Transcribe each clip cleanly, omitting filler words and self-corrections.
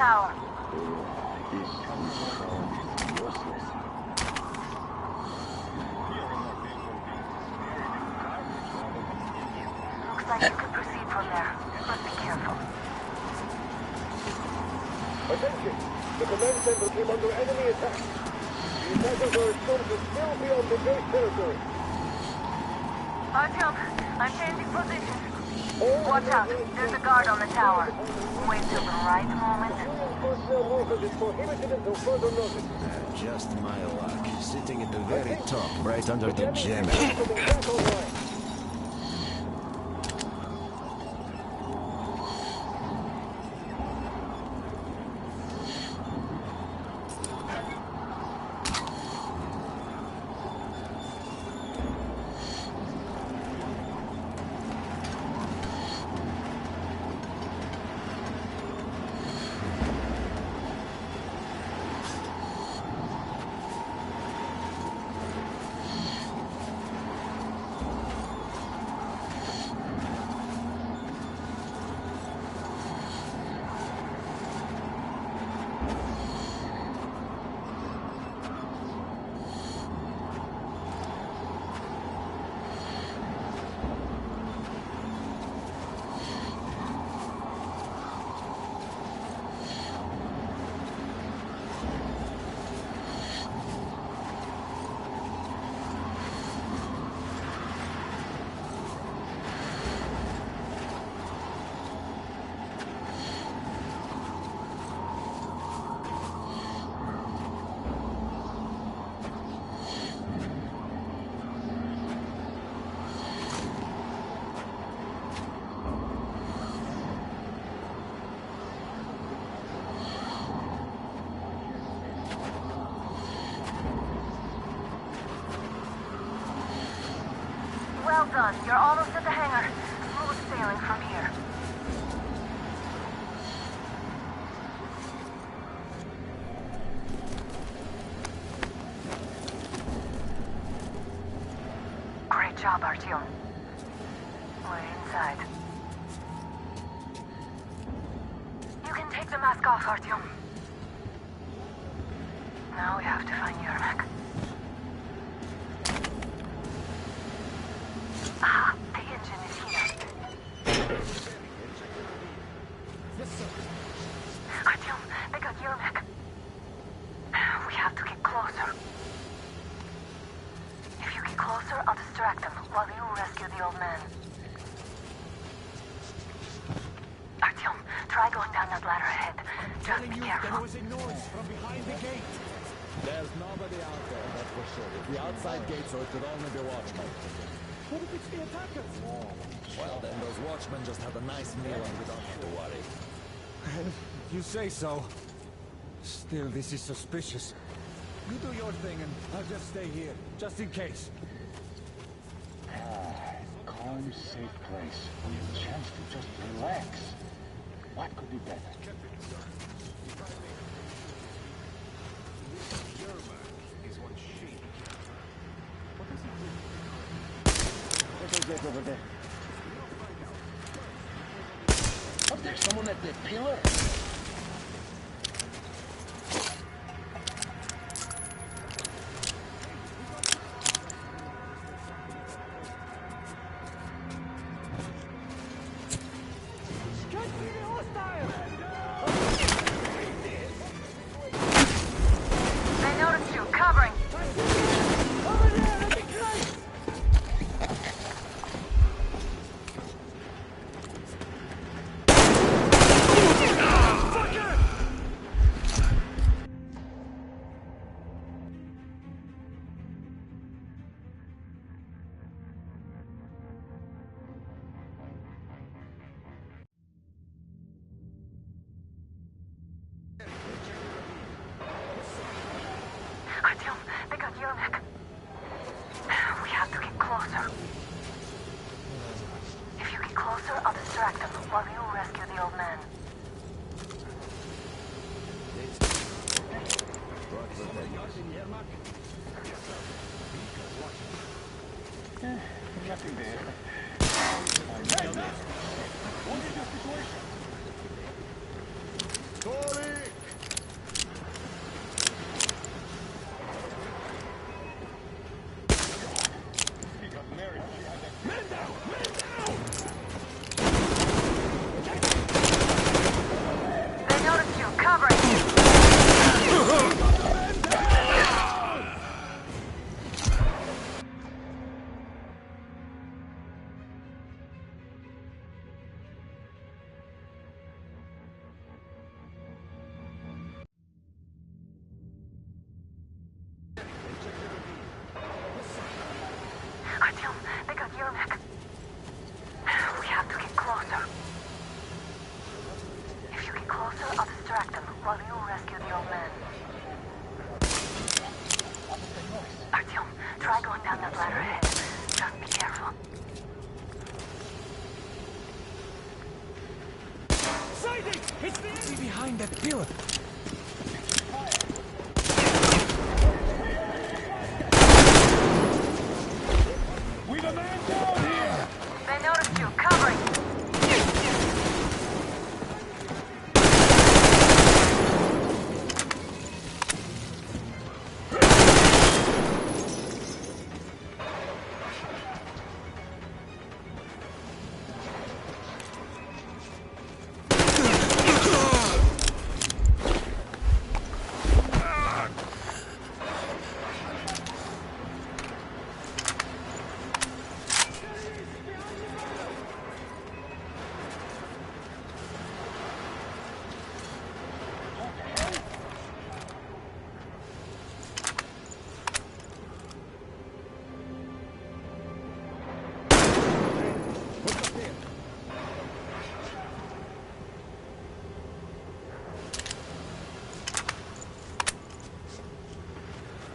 tower. This is so useless. Looks like you can proceed from there, but be careful. Attention! The command center came under enemy attack. The attackers are assumed to still be on the gate territory. Artyom, I'm changing position. Watch out, there's a guard on the tower. Wait till the right moment. Personnel movement is prohibited until further notice. Just my luck. Sitting at the very top, right under the gem. Back online. Well done. You're almost at the hangar. Smooth sailing from here. Great job, Artyom. We're inside. You can take the mask off, Artyom. Now we have to find Yermak. Ah, the engine is here. Artyom, they got Yermak. We have to get closer. If you get closer, I'll distract them while you rescue the old man. Artyom, try going down that ladder ahead. Just be careful. There was a noise from behind the gate. There's nobody out there, that's for sure. It's the outside gate, so it could only be watchmen. What if it's the attackers? Well, then those watchmen just had a nice meal and we don't have to worry. You say so. Still, this is suspicious. You do your thing and I'll just stay here, just in case. Calm, safe place. With a chance to just relax. What could be better? Over there. Oh, there's someone at the pillar. I noticed you. Covering. Artyom, they got Yermak. We have to get closer. If you get closer, I'll distract them while you rescue the old man. Nothing there. What is your situation? Sorry! Good. We've a man down here! They noticed you. Covering.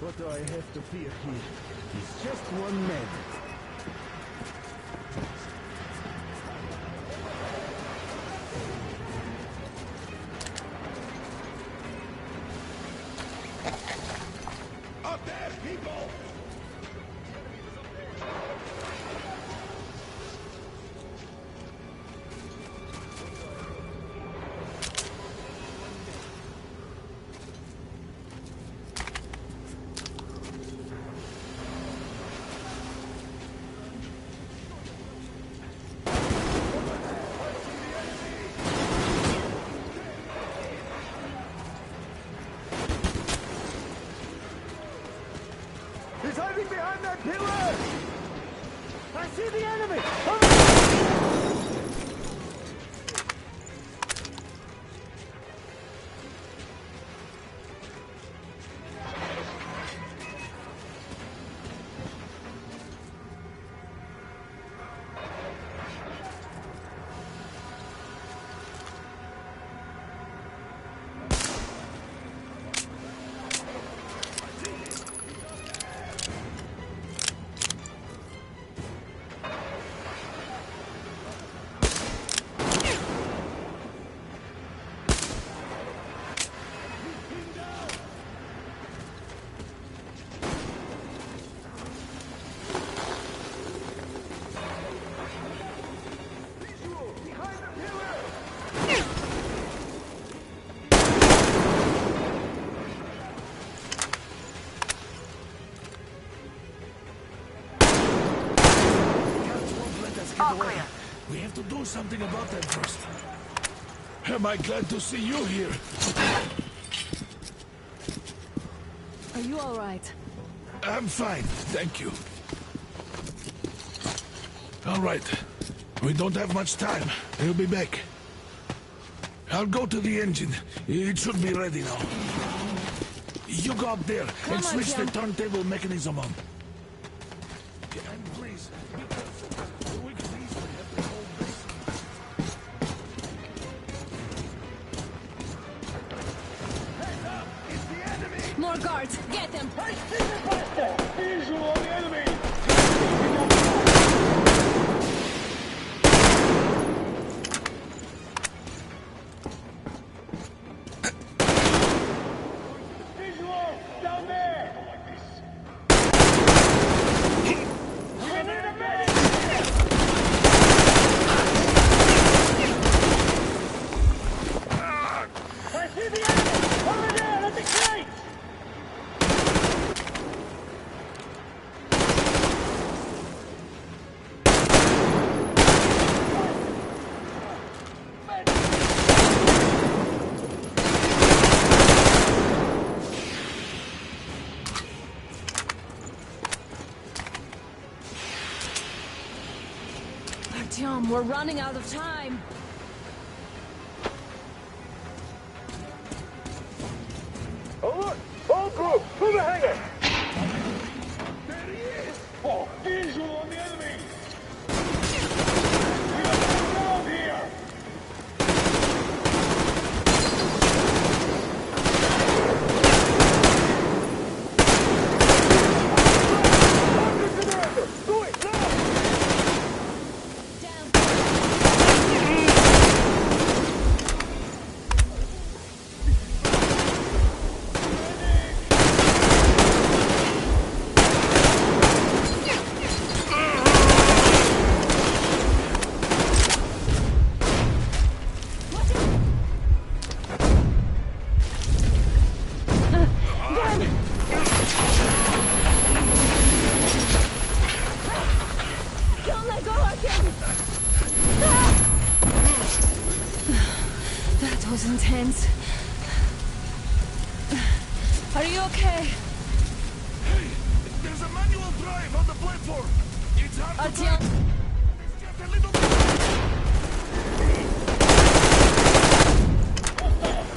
What do I have to fear here? He's just one man. Up there, people! He's hiding behind that pillar! I see the enemy! All clear. We have to do something about that first. Am I glad to see you here? Are you all right? I'm fine, thank you. All right. We don't have much time. We'll be back. I'll go to the engine. It should be ready now. You go up there and switch the turntable mechanism on. And please, be careful. We could easily have the whole base. Heads up! It's the enemy! More guards! Get them! Visual on the enemy! Visual! Down there! We need a medic! I see the enemy! Over there at the crate! Artyom, we're running out of time. Alert! All crew, to the hangar! There he is! Oh, visual on the enemy! We are down here! Do it now! Down. okay? Hey, there's a manual drive on the platform. It's hard to Artyom, drive. It's just a little bit.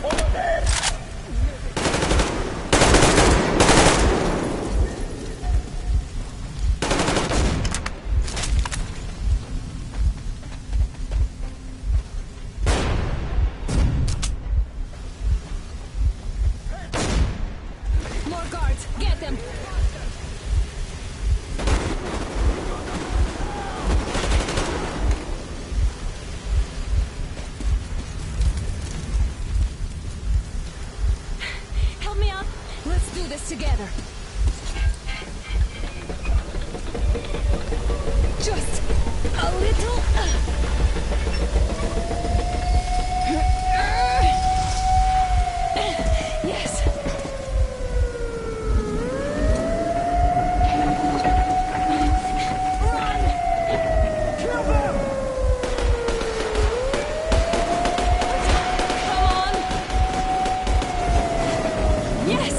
Over there! more guards. Get them. Help me out. Let's do this together. Just a little. Yes. Run! Kill them! Come on! Yes!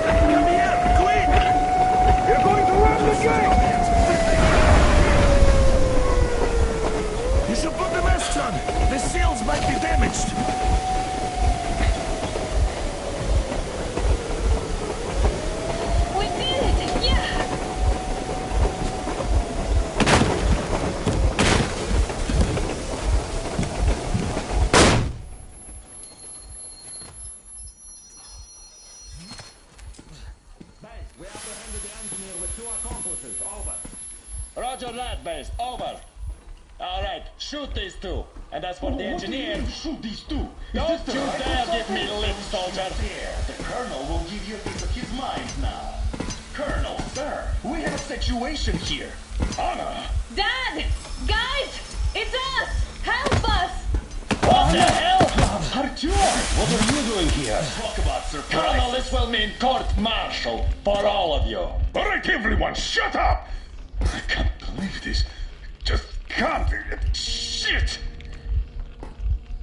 Come here, quick! You're going to run the gate! You should put the masks on. The seals might be damaged. We did it! Yeah! Base, we apprehended the engineer with 2 accomplices. Over. Roger that, base. Over. All right, shoot these 2. And as for the engineer, Shoot these two! don't you dare give me lip, soldier. The Colonel will give you a piece of his mind now. Colonel, sir, we have a situation here. Anna! Dad! Guys! It's us! Help us! What the hell? Artyom, what are you doing here? Talk about surprise. Colonel, this will mean court-martial for all of you. All right, everyone, shut up! I can't believe this. Just can't. Shit!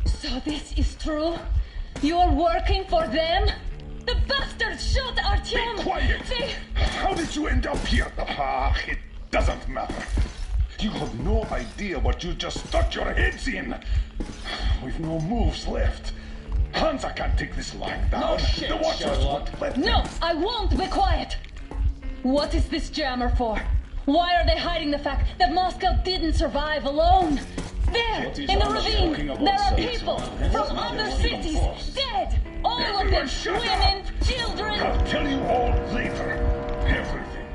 So this is true? You're working for them? The bastards shot Artyom! Be quiet! They... How did you end up here? Ah, it doesn't matter. You have no idea what you just stuck your heads in. We've no moves left. Hansa can't take this lying down. No shit, the Watchers Sherlock. won't let No, them. I won't be quiet! What is this jammer for? Why are they hiding the fact that Moscow didn't survive alone? There, What is in the Anna ravine, talking about, there are sir? people It's from not other what you cities, enforced. dead! All of Everyone them, shut women, up. children! I'll tell you all later. Everything.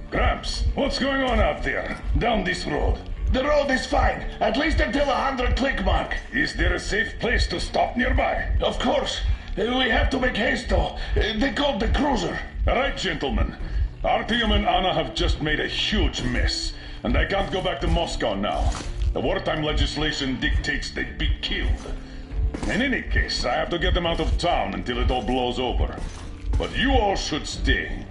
Gramps, what's going on out there? Down this road. The road is fine, at least until 100 click mark. Is there a safe place to stop nearby? Of course. We have to make haste though. They called the cruiser. All right, gentlemen. Artyom and Anna have just made a huge mess, and I can't go back to Moscow now. The wartime legislation dictates they'd be killed. In any case, I have to get them out of town until it all blows over. But you all should stay.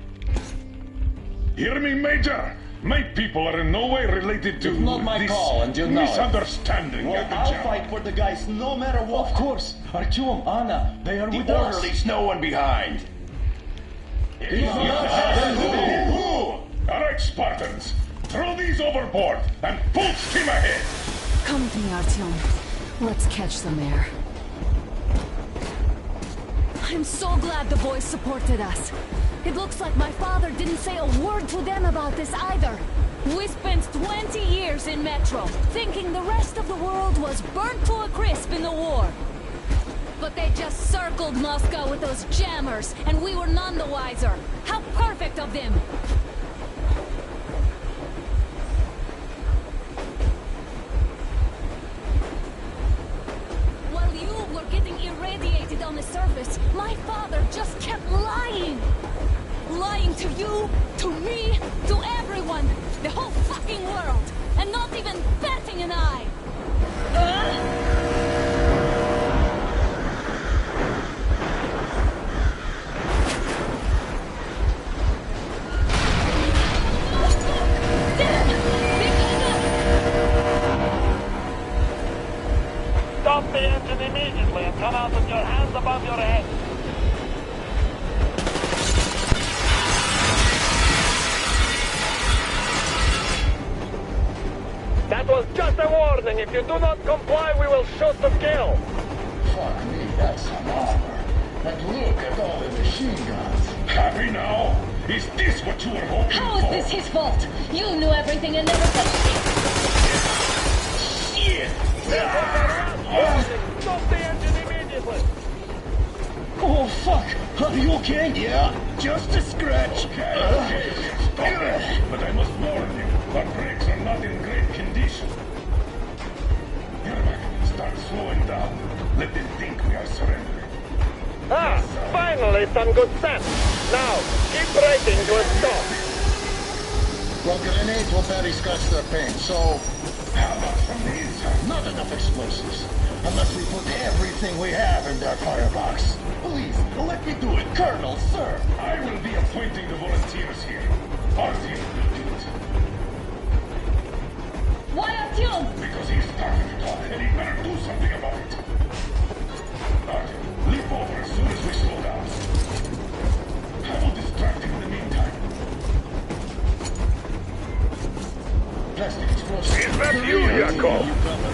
Hear me, Major? My people are in no way related to It's not my this call, and you know it. misunderstanding at the jam. for the guys no matter what. Of course, Artyom, Anna, they are with us. Leaves no one behind. All right, Spartans, throw these overboard and full steam ahead. Come with me, Artyom. Let's catch some air. I'm so glad the boys supported us. It looks like my father didn't say a word to them about this either. We spent 20 years in Metro, thinking the rest of the world was burnt to a crisp in the war. But they just circled Moscow with those jammers, and we were none the wiser. How perfect of them! While you were getting irradiated on the surface, my father just kept lying. Lying to you, to me, to everyone, the whole fucking world, and not even batting an eye. Stop Stop the engine immediately and come out with your hands above your head. That was just a warning. If you do not comply, we will shoot to kill. Fuck me, that's some armor. But look at all the machine guns. Happy now? Is this what you were hoping How for? is this his fault? You knew everything and never said shit. Shit! Stop the engine immediately. Oh, fuck! Are you okay? Yeah, just a scratch. Okay, stop it. But I must warn you, our brakes are not in great condition. Yermak, start slowing down. Let them think we are surrendering. Ah, finally some good sense. Now, keep braking to a stop. Well, grenades will barely scratch their paint, so... How about from the inside? Not enough explosives. Unless we put everything we have in their firebox. Please, let me do it, Colonel, sir. I will be appointing the volunteers here. Artyom will do it. Why Artyom? Because he's starting to talk, and he better do something about it. Artyom, leap over as soon as we slow down. I will distract him in the meantime. Plastic explosives. Is that you, Yakov?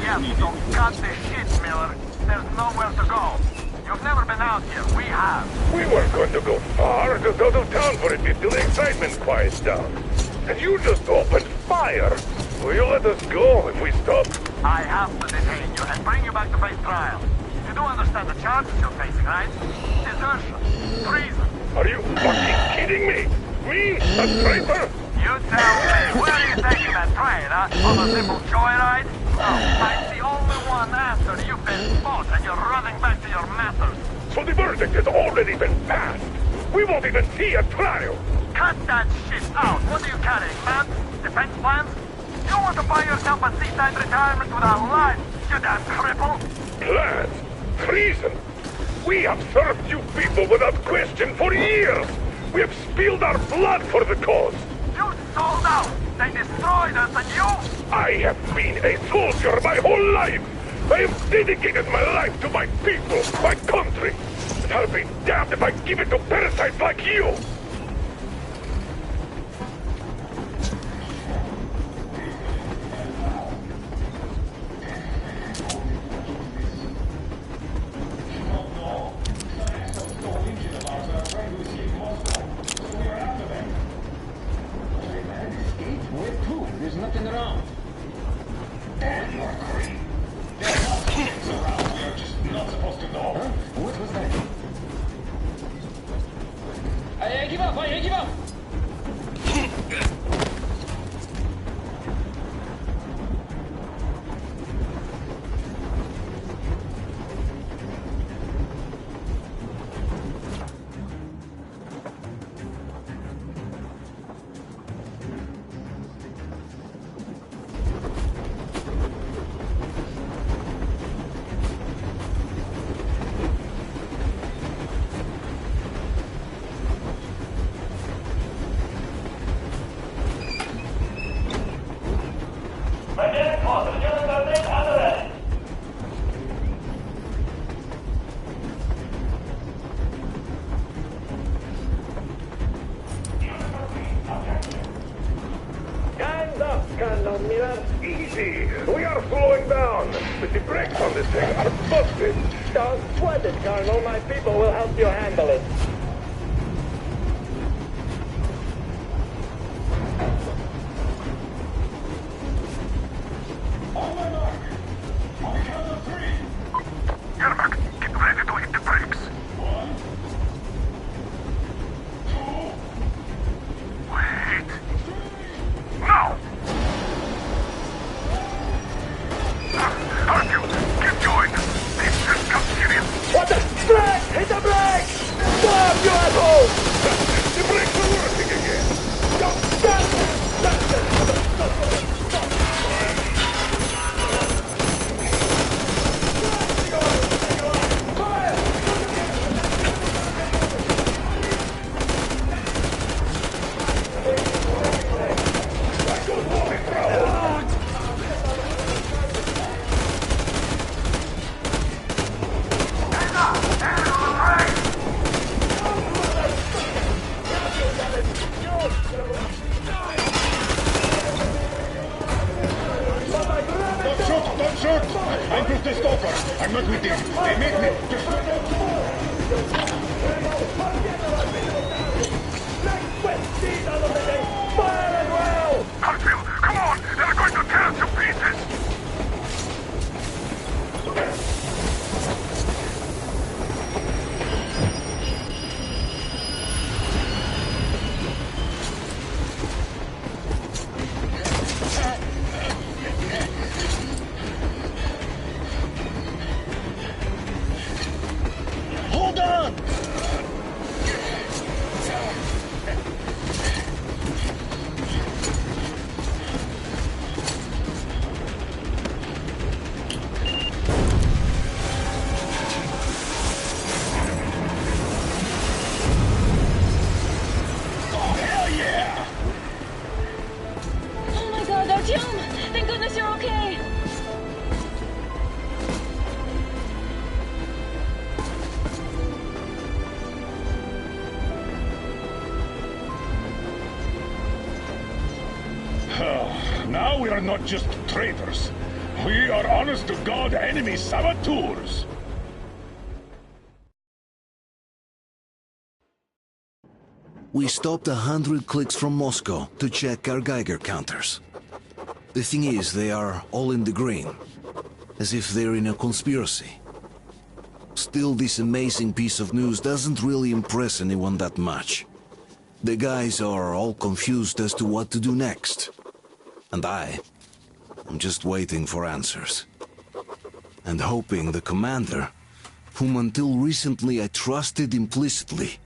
Yeah, so cut the shit, Miller. There's nowhere to go. You've never been out here. We have. We weren't going to go far, just out of town for a bit till the excitement quiets down. And you just opened fire. Will you let us go if we stop? I have to detain you and bring you back to face trial. You do understand the charges you're facing, right? Desertion, treason. Are you fucking kidding me? Me? A traitor? You tell me, where are you taking that train, huh? On a simple joyride? Oh, I'm the only one after you've been fought and you're running back to your masters. So the verdict has already been passed. We won't even see a trial. Cut that shit out. What are you carrying, man? Defense plans? You want to buy yourself a seaside retirement without life, you damn cripple? Plans? Treason? We have served you people without question for years. We have spilled our blood for the cause. You sold out. They destroyed us and you... I have been a soldier my whole life. I have dedicated my life to my people, my country. And I'll be damned if I give it to parasites like you. There's nothing around. And you're green. There are lots of things around. We are just not supposed to know. Huh? What was that? I give up, I give up. Easy. We are slowing down. But the brakes on this thing are busted. Don't sweat it, Colonel. My people will help you handle it. On my mark. On the count of 3. Yermak, get ready to hit the brakes. 1, 2. Wait. Now! Artyom, keep going. This just got serious. What the? Brake! Hit the brake! Stop, you asshole! The brakes are working again. They make me Harfield, come on! They're going to tear us to pieces! Hold on! Oh my god, Artyom! Thank goodness you're okay! Now we are not just traitors. We are honest-to-God enemy saboteurs. We stopped 100 clicks from Moscow to check our Geiger counters. The thing is, they are all in the green, as if they're in a conspiracy. Still, this amazing piece of news doesn't really impress anyone that much. The guys are all confused as to what to do next. And I'm just waiting for answers. And hoping the commander, whom until recently I trusted implicitly,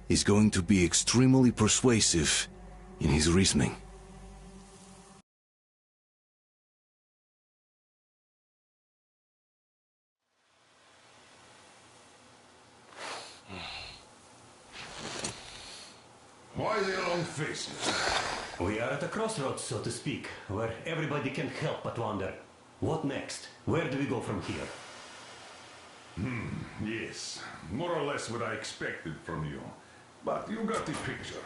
is going to be extremely persuasive in his reasoning. Why the long faces? We are at a crossroads, so to speak, where everybody can help but wonder. What next? Where do we go from here? Yes, more or less what I expected from you. But you got the picture.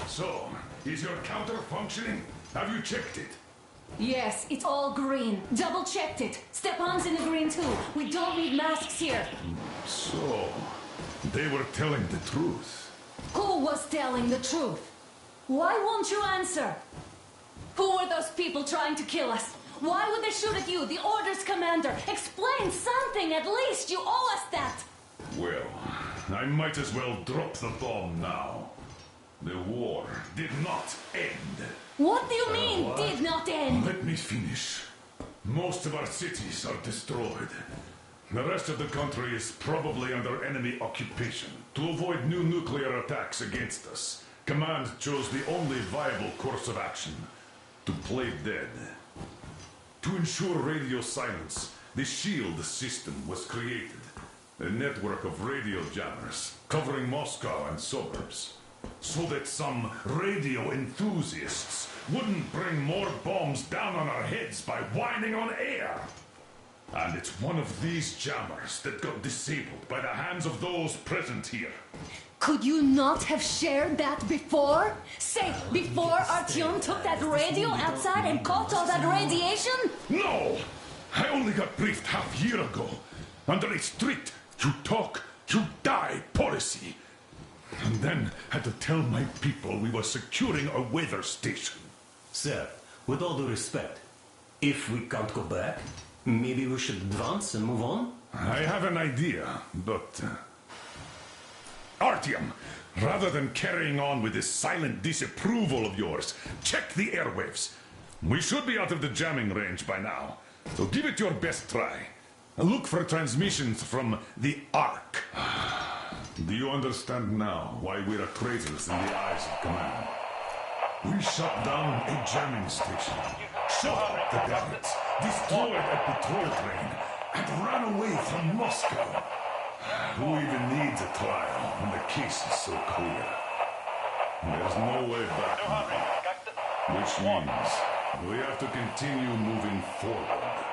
So, is your counter functioning? Have you checked it? Yes, it's all green. Double checked it. Stepan's in the green too. We don't need masks here. So, they were telling the truth. Who was telling the truth? Why won't you answer? Who were those people trying to kill us? Why would they shoot at you, the orders commander? Explain something, at least. You owe us that. Well, I might as well drop the bomb now. The war did not end. What do you mean, did not end? Let me finish. Most of our cities are destroyed. The rest of the country is probably under enemy occupation. To avoid new nuclear attacks against us, Command chose the only viable course of action: to play dead. To ensure radio silence, the SHIELD system was created. A network of radio jammers covering Moscow and suburbs. So that some radio enthusiasts wouldn't bring more bombs down on our heads by whining on air. And it's one of these jammers that got disabled by the hands of those present here. Could you not have shared that before? Say, before Artyom took that radio outside and caught all that radiation? No! I only got briefed half year ago, under a strict you talk, you die policy. And then had to tell my people we were securing a weather station. Sir, with all due respect, if we can't go back, maybe we should advance and move on? I have an idea, but... Artyom, rather than carrying on with this silent disapproval of yours, check the airwaves. We should be out of the jamming range by now, so give it your best try. Look for transmissions from the Ark. Do you understand now why we are traitors in the eyes of Command? We shut down a jamming station, shot up the guards, destroyed a patrol train, and ran away from Moscow. Who even needs a trial when the case is so clear? There's no way back now, which means we have to continue moving forward.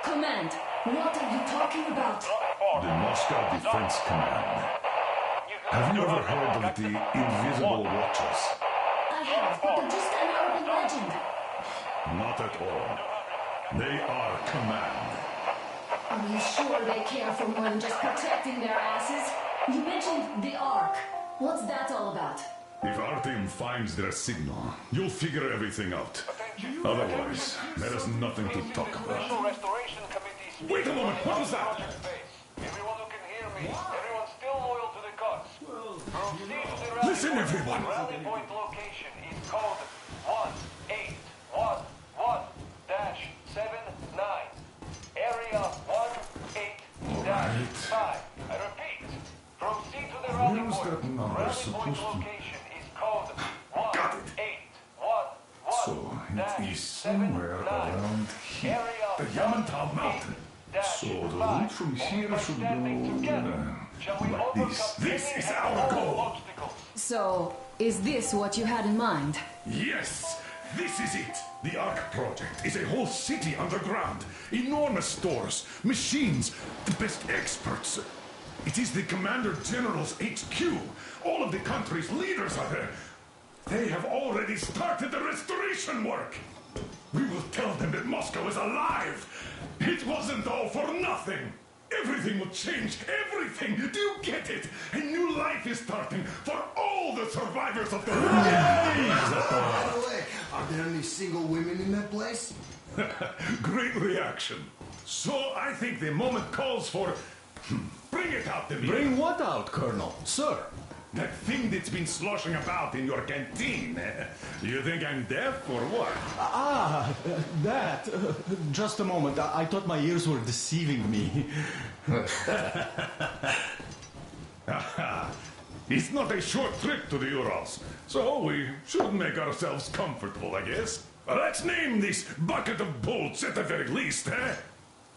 Command, what are you talking about? The Moscow Defense Command. Have you ever heard of the Invisible Watchers? I have, but they're just an urban legend. Not at all. They are Command. Are you sure they care for more than just protecting their asses? You mentioned the Ark. What's that all about? If our team finds their signal, you'll figure everything out. Otherwise, there is nothing to talk about. Restoration Committee. Wait a moment, what was that? Everyone who can hear me, everyone's still loyal to the cause. Proceed to the rally Listen, point. everyone. Rally point location is code 1811-79. Area 18-5. I repeat, proceed to the rally Where's point. that number Rally supposed point to- location is code Got it. 1811-79. So, it is somewhere around here. Area The Yamantau Mountain. So the route from here should go like this. This is our goal. So, is this what you had in mind? Yes, this is it. The Ark Project is a whole city underground. Enormous stores, machines, the best experts. It is the Commander General's HQ. All of the country's leaders are there. They have already started the restoration work. We will tell them that Moscow is alive. It wasn't all for nothing. Everything will change. Everything. Do you get it? A new life is starting for all the survivors of the By the way, are there any single women in that place? Great reaction. So I think the moment calls for... Bring it out to me. Bring what out, Colonel? Sir? That thing that's been sloshing about in your canteen. You think I'm deaf or what? That. Just a moment. I thought my ears were deceiving me. It's not a short trip to the Urals, so we should make ourselves comfortable, I guess. Let's name this bucket of bolts at the very least, eh?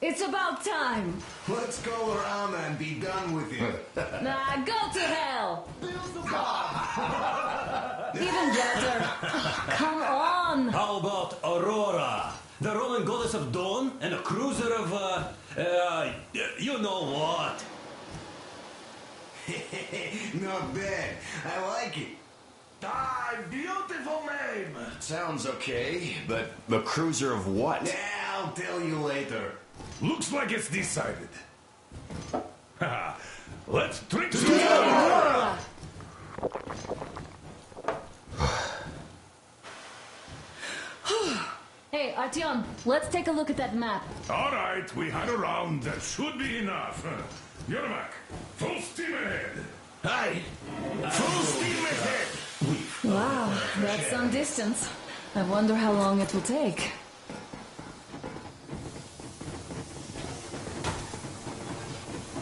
It's about time. Let's go around and be done with it. Nah, go to hell. Even better. Come on. How about Aurora? The Roman goddess of dawn and a cruiser of, you know what? Not bad. I like it. Ah, beautiful name. Sounds okay, but a cruiser of what? Yeah, I'll tell you later. Looks like it's decided. Let's drink some Aurora. Hey, Artyom, let's take a look at that map. All right, we had a round. That should be enough. Yermak, full steam ahead. Aye. Full steam ahead. Wow, that's some distance. I wonder how long it will take.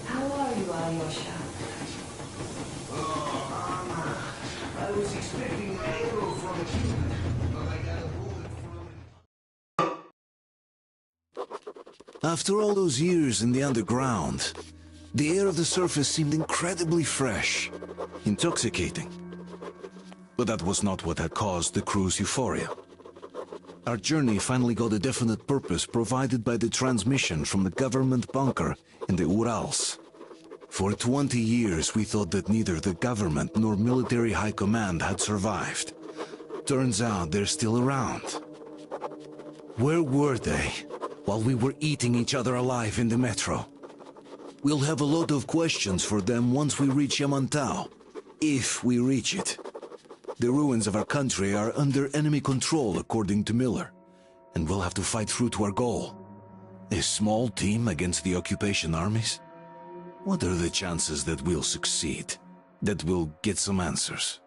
How are you, Alyosha? Oh, Mama. I was expecting an arrow from a human, but I got a bullet from... After all those years in the underground, the air of the surface seemed incredibly fresh, intoxicating. But that was not what had caused the crew's euphoria. Our journey finally got a definite purpose provided by the transmission from the government bunker in the Urals. For 20 years we thought that neither the government nor military high command had survived. Turns out they're still around. Where were they while we were eating each other alive in the metro? We'll have a lot of questions for them once we reach Yamantau, if we reach it. The ruins of our country are under enemy control, according to Miller, and we'll have to fight through to our goal. A small team against the occupation armies? What are the chances that we'll succeed, that we'll get some answers?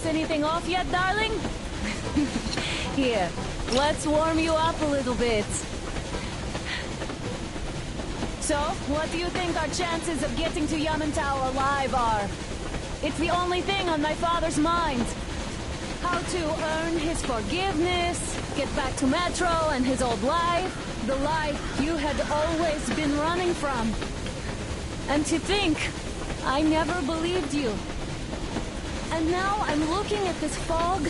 anything off yet, darling? Here, let's warm you up a little bit. So, what do you think our chances of getting to Yamantau alive are? It's the only thing on my father's mind. How to earn his forgiveness, get back to Metro and his old life, the life you had always been running from. And to think, I never believed you. And now I'm looking at this fog,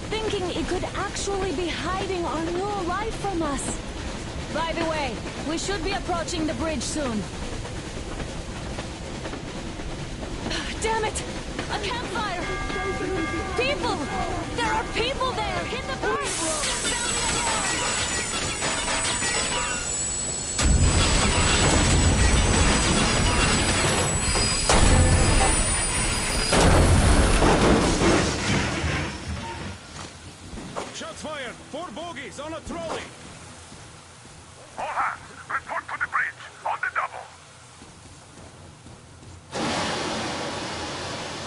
thinking it could actually be hiding our new life from us. By the way, we should be approaching the bridge soon. Damn it! A campfire! People! There are people there! In the bridge! Shots fired! 4 bogies on a trolley! All hands, report to the bridge, on the double.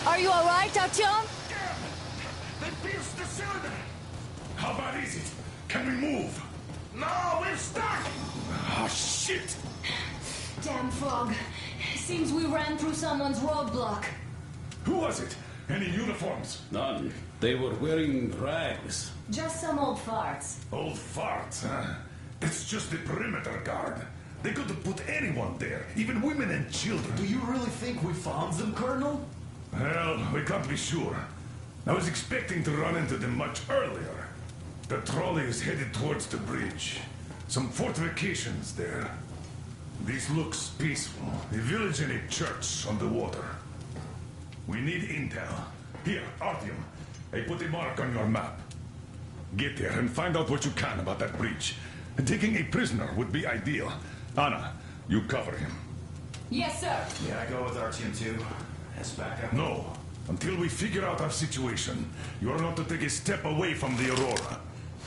Are you alright, Artyom? They pierced the cylinder! How bad is it? Can we move? No, we're stuck! Oh, shit! Damn fog. Seems we ran through someone's roadblock. Who was it? Any uniforms? None. They were wearing rags. Just some old farts. Old farts, huh? It's just the perimeter guard. They could have put anyone there, even women and children. Do you really think we found them, Colonel? Well, we can't be sure. I was expecting to run into them much earlier. The trolley is headed towards the bridge. Some fortifications there. This looks peaceful. A village and a church on the water. We need intel. Here, Artyom. I put a mark on your map. Get there and find out what you can about that bridge. Taking a prisoner would be ideal. Anna, you cover him. Yes, sir. Yeah, I go with Artyom too. As backup. No. Until we figure out our situation, you are not to take a step away from the Aurora.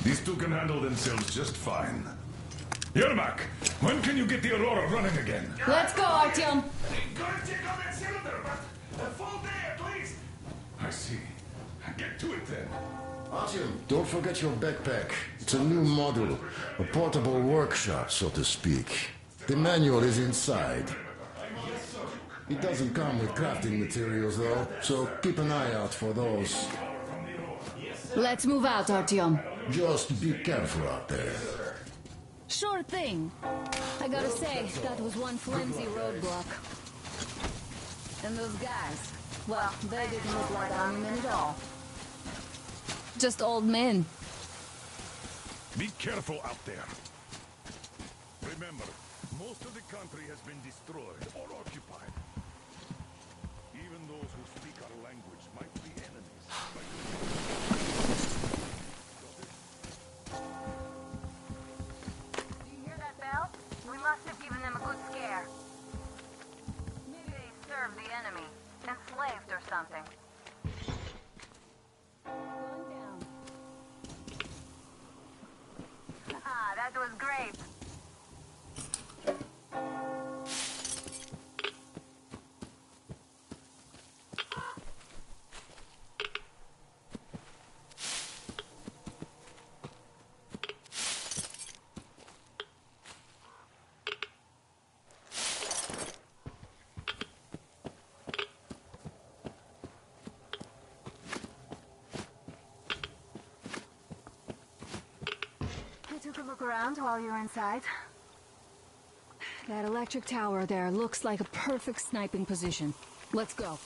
These two can handle themselves just fine. Yermak, when can you get the Aurora running again? Let's go, Artyom. Gotta check on that cylinder, but a full day at least. I see. Get to it then. Artyom, don't forget your backpack. It's a new model. A portable workshop, so to speak. The manual is inside. It doesn't come with crafting materials, though, so keep an eye out for those. Let's move out, Artyom. Just be careful out there. Sure thing. I gotta say, that was one flimsy roadblock. And those guys, well, they didn't look like army men at all. Just old men. Be careful out there. Remember, most of the country has been destroyed or occupied. Even those who speak our language might be enemies. Do you hear that bell? We must have given them a good scare. Maybe they served the enemy, enslaved or something. Ah, that was great. Took a look around while you were inside. That electric tower there looks like a perfect sniping position. Let's go.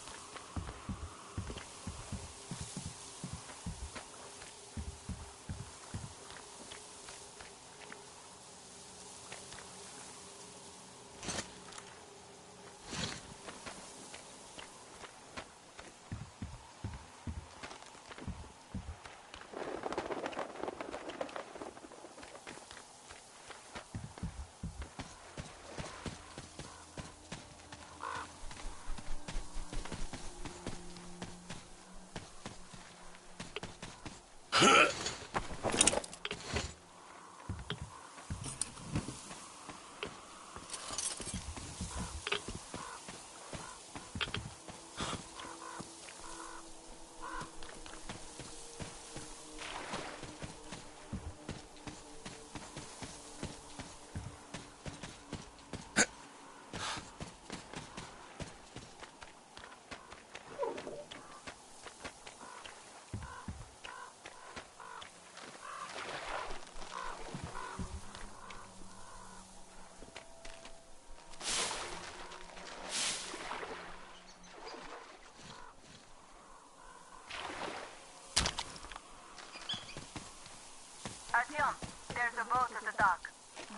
boat at the dock.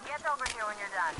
Get over here when you're done.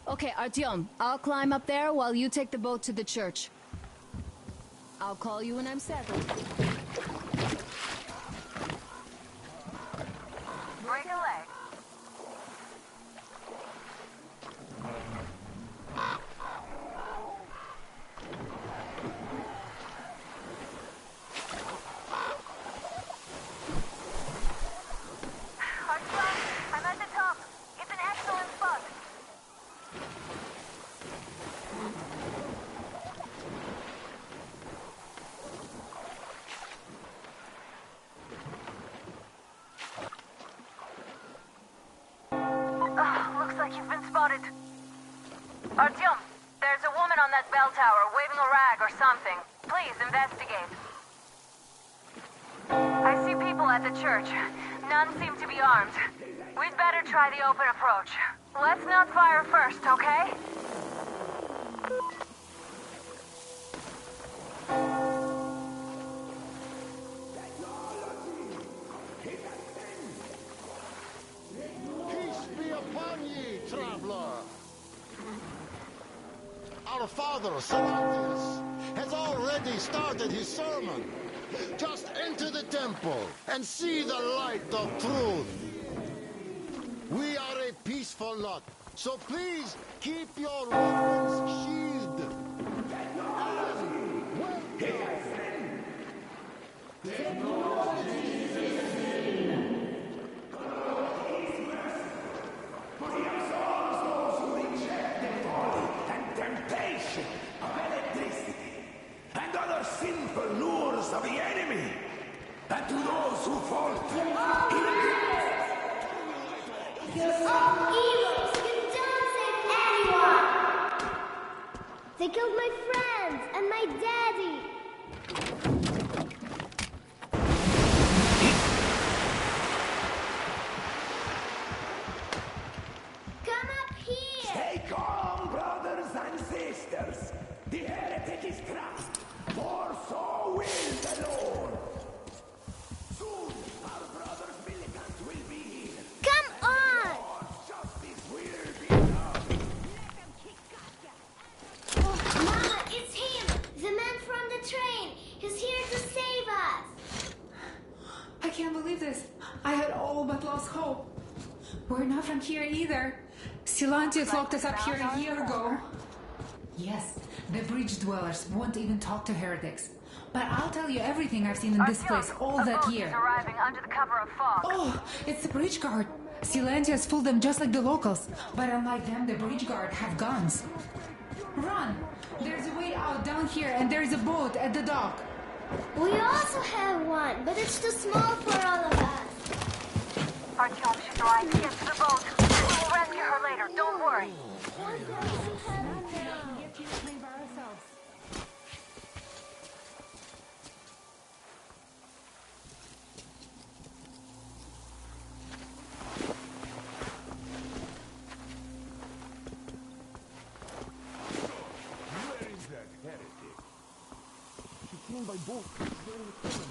Okay, Artyom, I'll climb up there while you take the boat to the church. I'll call you when I'm settled. Break a leg. Artyom, I'm at the top. It's an excellent spot. Looks like you've been spotted. Artyom, there's a woman on that bell tower waving a rag or something. Please investigate. I see people at the church. None seem to be armed. We'd better try the open approach. Let's not fire first, okay? Peace be upon ye, traveler. Our father, Seraphius, has already started his sermon. Just enter the temple and see the light of truth. We are a peaceful lot, So please, keep your weapons shielded. Temptation of electricity and other sinful lures of the enemy, and to those who fall You're so evil! You don't save anyone! They killed my friends and my daddy! Come up here! Stay calm, brothers and sisters. The heretic is trapped, for so will the Lord. Soon, our brothers militants will be here. Come on! Justice will be done. Oh, Mama, it's him! The man from the train! He's here to save us! I can't believe this. I had all but lost hope. We're not from here either. Silantius locked us up here a year ago. Yes, the bridge dwellers won't even talk to heretics. But I'll tell you everything I've seen in this place all that year. Arriving under the cover of fog. Oh, it's the bridge guard. Silantius fooled them just like the locals. But unlike them, the bridge guard have guns. Run! There's a way out down here and there's a boat at the dock. We also have one, but it's too small for all of us. Artyom, she's right. Get to the boat. We'll rescue her later. Don't worry. Where is that heretic? She came by boat. Very common.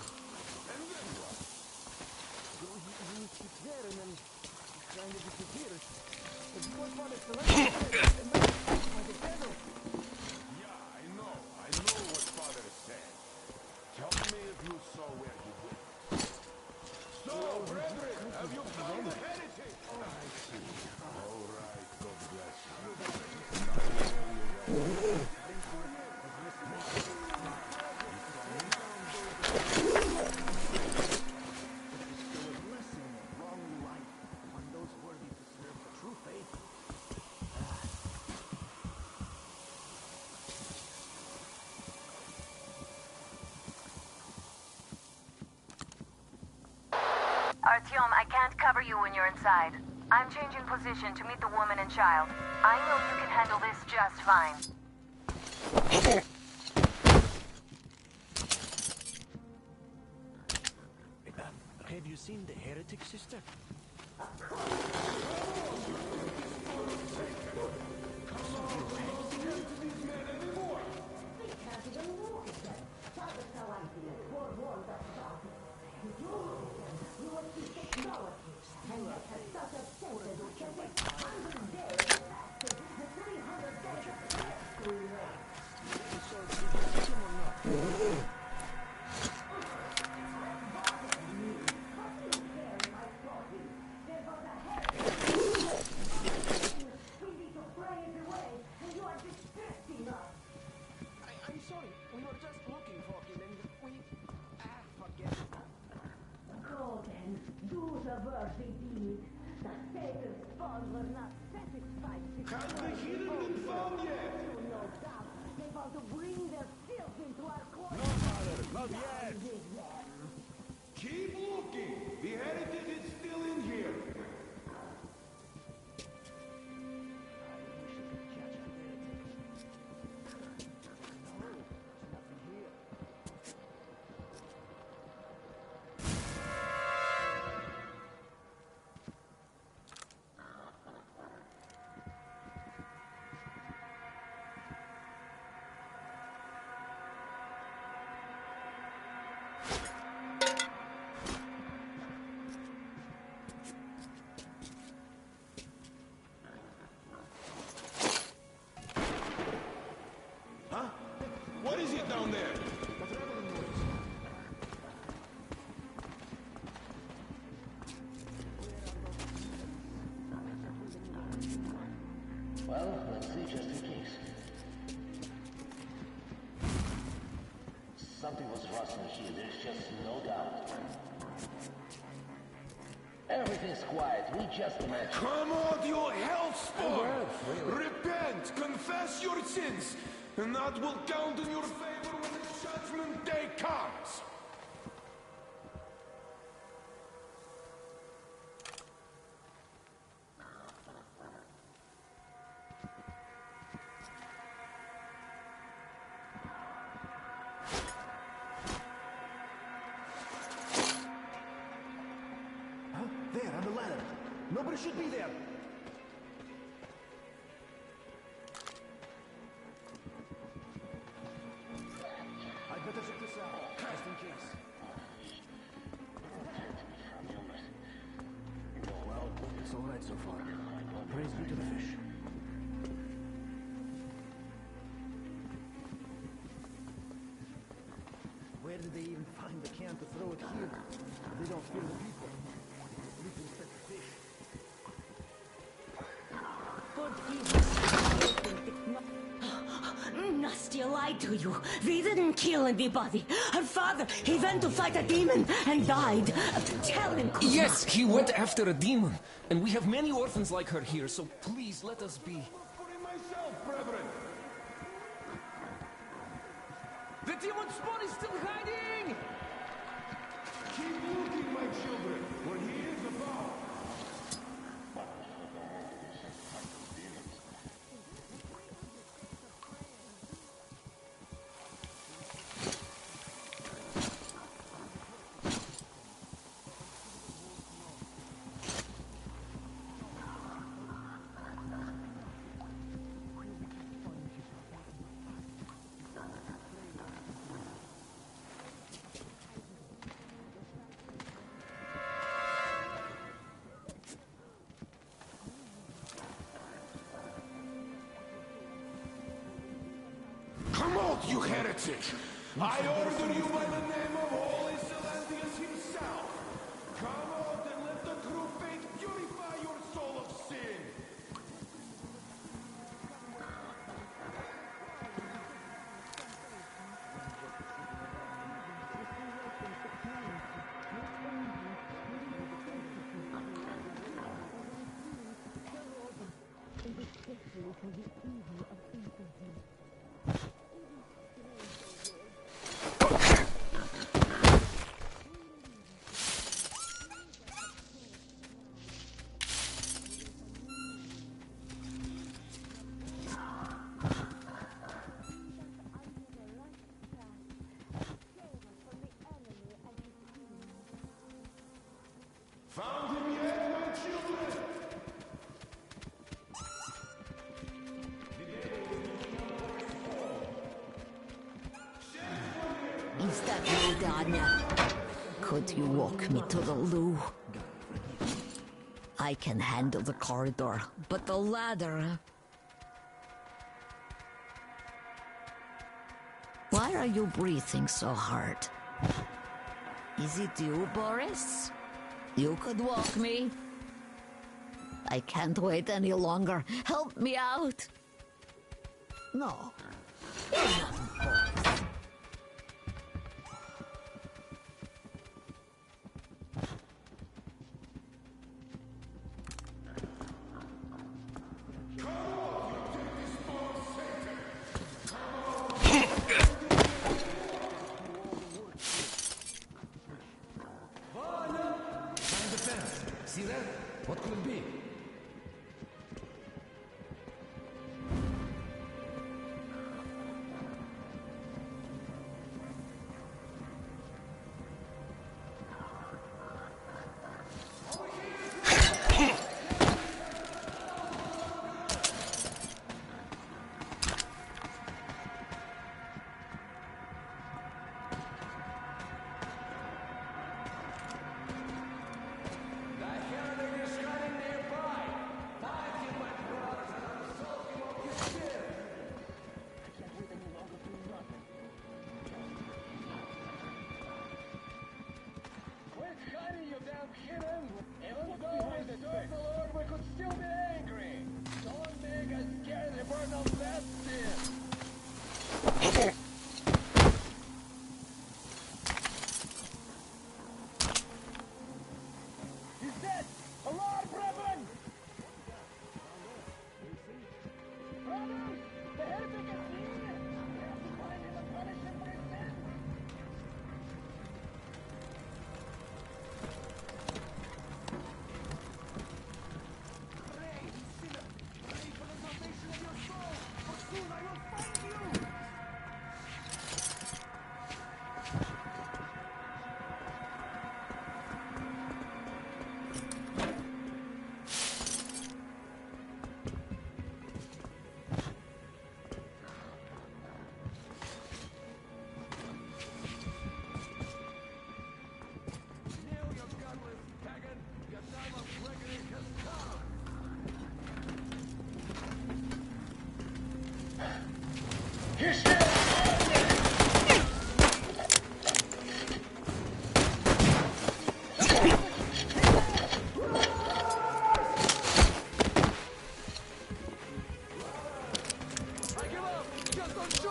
And then what? So he keeps there and then kind of disappears. But before Father Celeste and then like a devil. Yeah, I know what Father said. Tell me if you saw where he went. So, brethren, have you found the heretic? Oh, I see. All right, God bless you. Artyom, I can't cover you when you're inside. I'm changing position to meet the woman and child. I know you can handle this just fine. Have you seen the heretic, sister? I'm sorry, we were just looking for him and we... forget. Go then, do the worthy deed. The Satan's spawn were not satisfied. Has the heathen been found yet? No doubt, they want to bring their filth into our quarters. No, Father, not yet. Keep looking. The heretic is still in here. What is it down there? Something was rustling here, there's just no doubt. Everything's quiet, we just imagine. Come on, you hellspawn! Repent, confess your sins, and that will count in your favor when the judgment day comes! There, on the ladder. Nobody should be there. I'd better check this out, just in case. Well, it's all right so far. Praise be to the fish. Where did they even find the can to throw it here? They don't fear the people. Nastia lied to you. We didn't kill anybody. Her father, he went to fight a demon and died. Tell him, Kuzma. Yes, he went after a demon. And we have many orphans like her here, so please let us be. Myself, brethren! The demon spawn is still hiding! Keep looking, my children, where he is above. Come out, you heretic! I order you by the name of Holy Silendius himself! Come out and let the true faith purify your soul of sin! Found him yet, my children? Is that you, Danya? Could you walk me to the loo? I can handle the corridor, but the ladder... Why are you breathing so hard? Is it you, Boris? You could walk me. I can't wait any longer. Help me out. No. You're not Boris. See that? What could it be?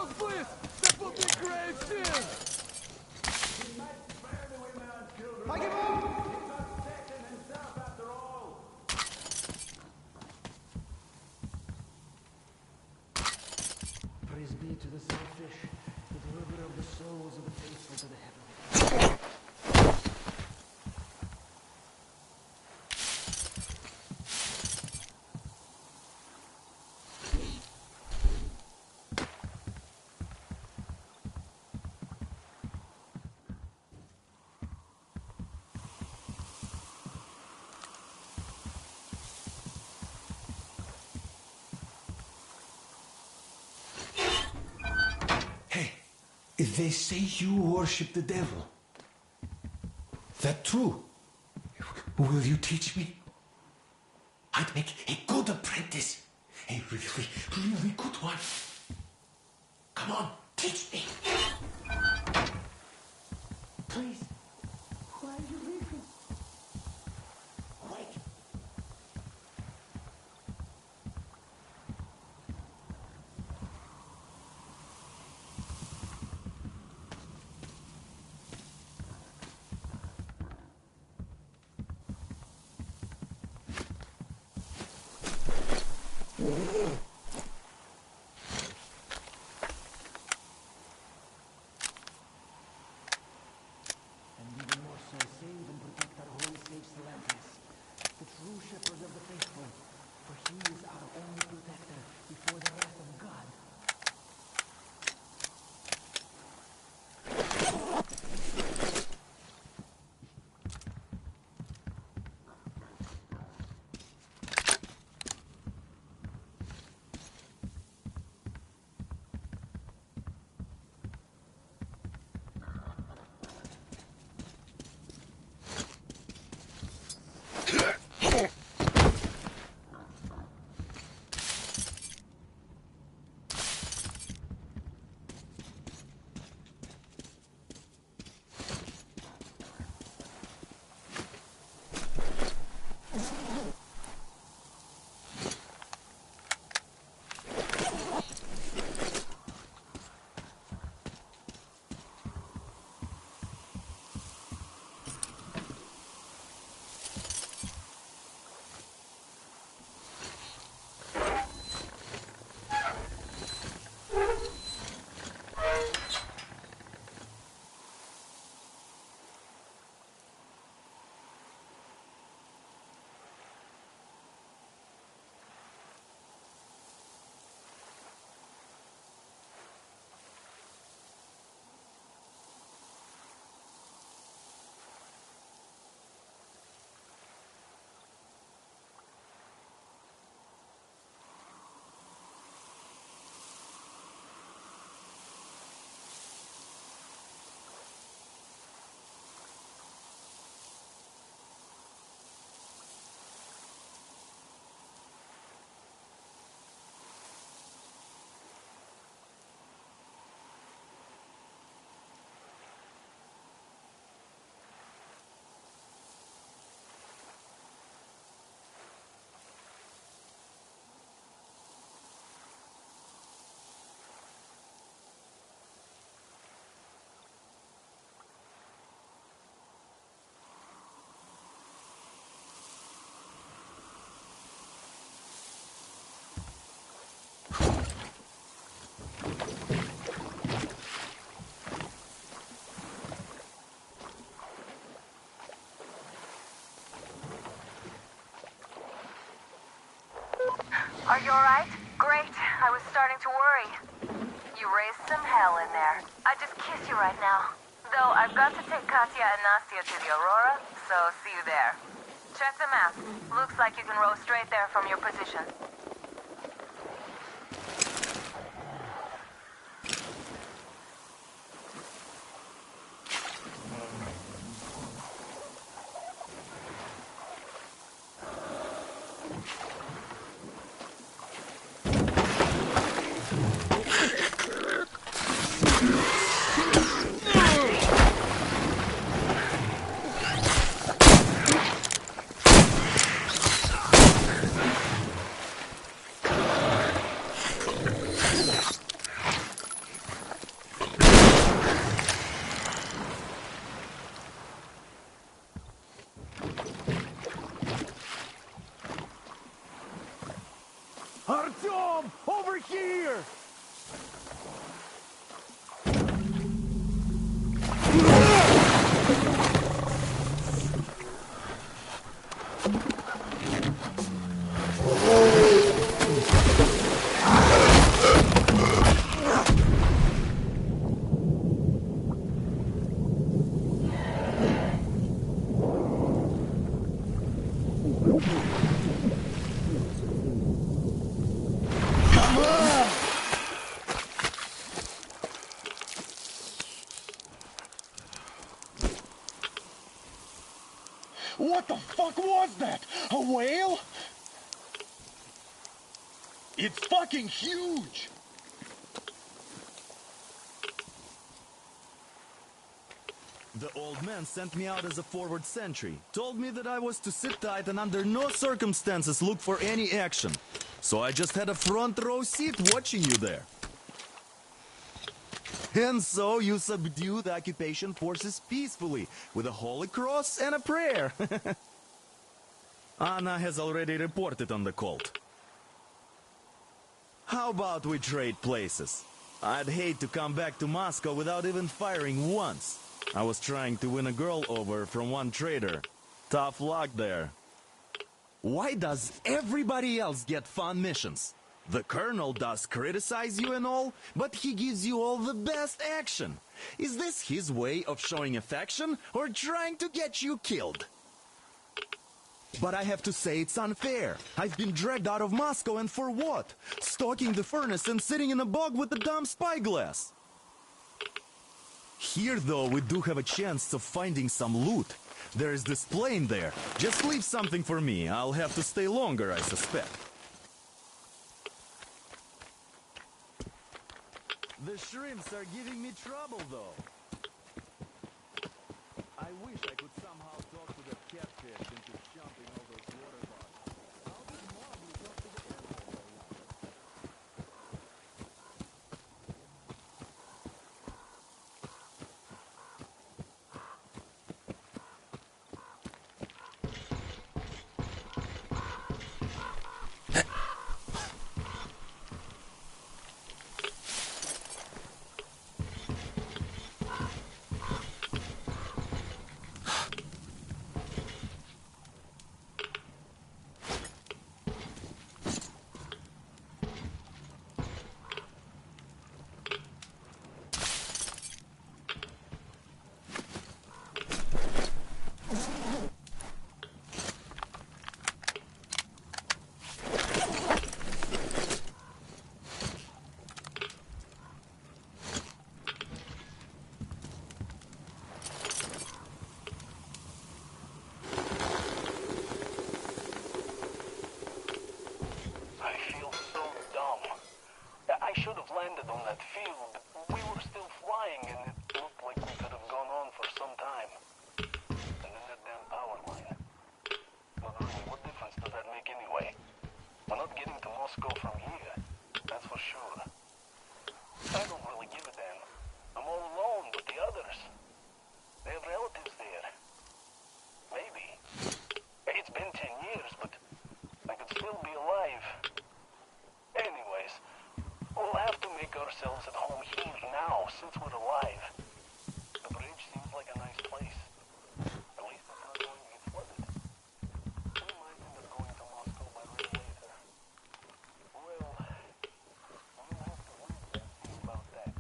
Girls, please! Step will be grave soon! I give up! Praise be to the Selfish, the deliverer of the souls of the faithful to the heavenly. They say you worship the devil. That true? Will you teach me? I'd make a good apprentice. A really, really good one. Come on, teach me. Please, why are you leaving? Wait. Are you alright? Great. I was starting to worry. You raised some hell in there. I just kiss you right now. Though I've got to take Katya and Nastya to the Aurora, so see you there. Check the map. Looks like you can row straight there from your position. here! What the fuck was that? A whale? It's fucking huge! The old man sent me out as a forward sentry. Told me that I was to sit tight and under no circumstances look for any action. So I just had a front row seat watching you there. And so you subdue the occupation forces peacefully, with a holy cross and a prayer. Anna has already reported on the cult. How about we trade places? I'd hate to come back to Moscow without even firing once. I was trying to win a girl over from one trader. Tough luck there. Why does everybody else get fun missions? The colonel does criticize you and all, but he gives you all the best action. Is this his way of showing affection or trying to get you killed? But I have to say it's unfair. I've been dragged out of Moscow, and for what? Stalking the furnace and sitting in a bog with a dumb spyglass. Here, though, we do have a chance of finding some loot. There is this plane there. Just leave something for me. I'll have to stay longer, I suspect. The shrimps are giving me trouble, though. I wish I could somehow talk to the catfish into jumping all those water bodies. How did Mowgli talk to the animals, I wonder? I should have landed on that field. We were still flying, and it looked like we could have gone on for some time. And then that damn power line. But really, what difference does that make anyway? We're not getting to Moscow from here. That's for sure. I don't really give a damn. I'm all alone with the others. They have relatives there. Maybe. It's been 10 years, but I could still be alive. Anyways, we'll have to make ourselves at home here now, since we're alive. The bridge seems like a nice place. At least it's not going to get flooded. We might end up going to Moscow by rail later. Well, we'll have to wait and see about that.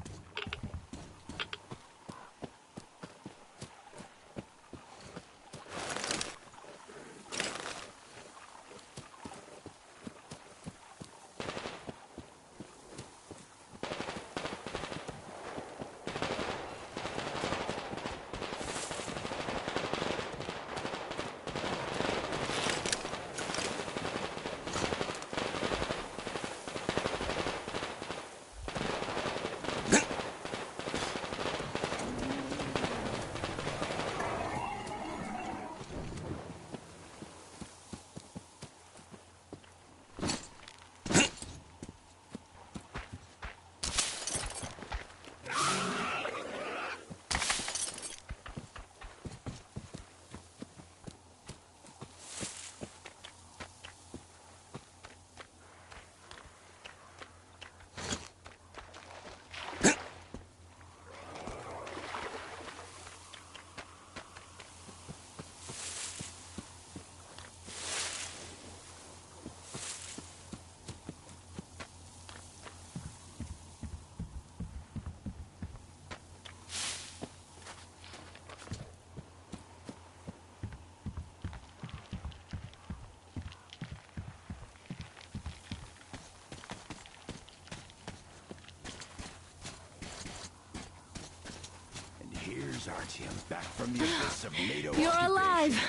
Greetings, Artyom. Back from the abyss of NATO You're occupation. alive!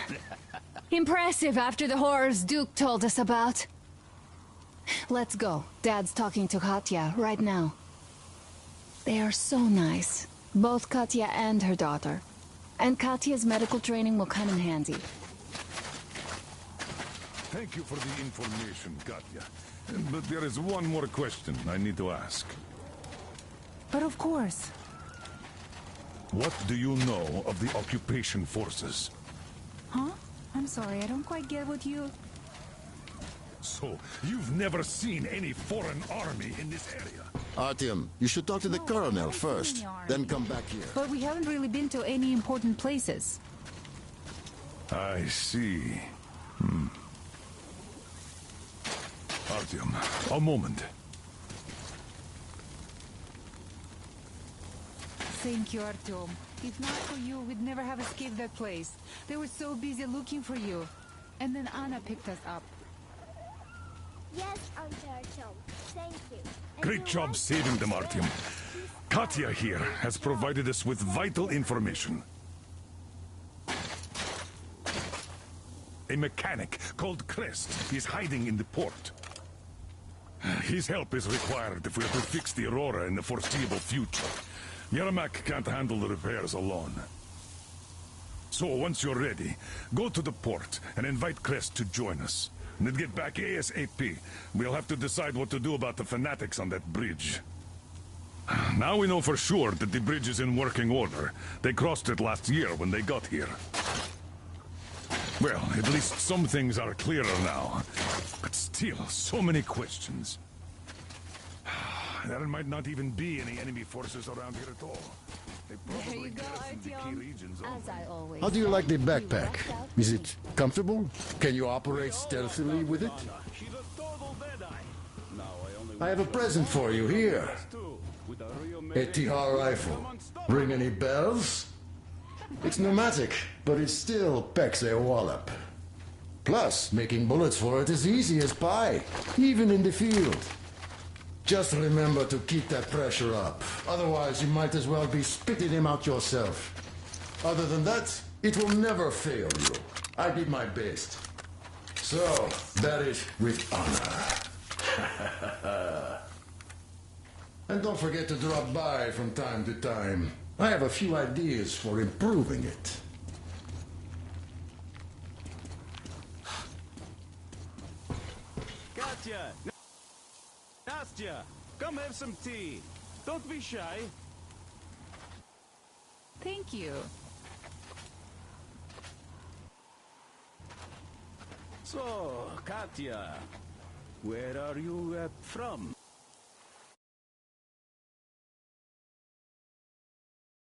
Impressive after the horrors Duke told us about. Let's go. Dad's talking to Katya right now. They are so nice. Both Katya and her daughter. And Katya's medical training will come in handy. Thank you for the information, Katya. But there is one more question I need to ask. But of course. What do you know of the occupation forces? Huh? I'm sorry, I don't quite get what you... So, you've never seen any foreign army in this area? Artyom, you should talk to the colonel first, then come back here. But we haven't really been to any important places. I see. Artyom, a moment. Thank you, Artyom. If not for you, we'd never have escaped that place. They were so busy looking for you. And then Anna picked us up. Yes, Uncle Artyom. Thank you. And Great your job wife- saving them, Artyom. Katya here has provided us with vital information. A mechanic called Crest is hiding in the port. His help is required if we are to fix the Aurora in the foreseeable future. Yermak can't handle the repairs alone. So once you're ready, go to the port and invite Crest to join us. And then get back ASAP. We'll have to decide what to do about the fanatics on that bridge. Now we know for sure that the bridge is in working order. They crossed it last year when they got here. Well, at least some things are clearer now. But still, so many questions. There might not even be any enemy forces around here at all. They There you probably go, garrison the key Artyom. regions As I always How do you like the say, backpack? you left out Is it comfortable? Can you operate stealthily with it? I have a present for you here. A TR rifle. Ring any bells? It's pneumatic, but it still packs a wallop. Plus, making bullets for it is easy as pie, even in the field. Just remember to keep that pressure up. Otherwise, you might as well be spitting him out yourself. Other than that, it will never fail you. I did my best. So, bear it with honor. And don't forget to drop by from time to time. I have a few ideas for improving it. Katya! Nastya! Come have some tea. Don't be shy. Thank you. So, Katya, where are you from?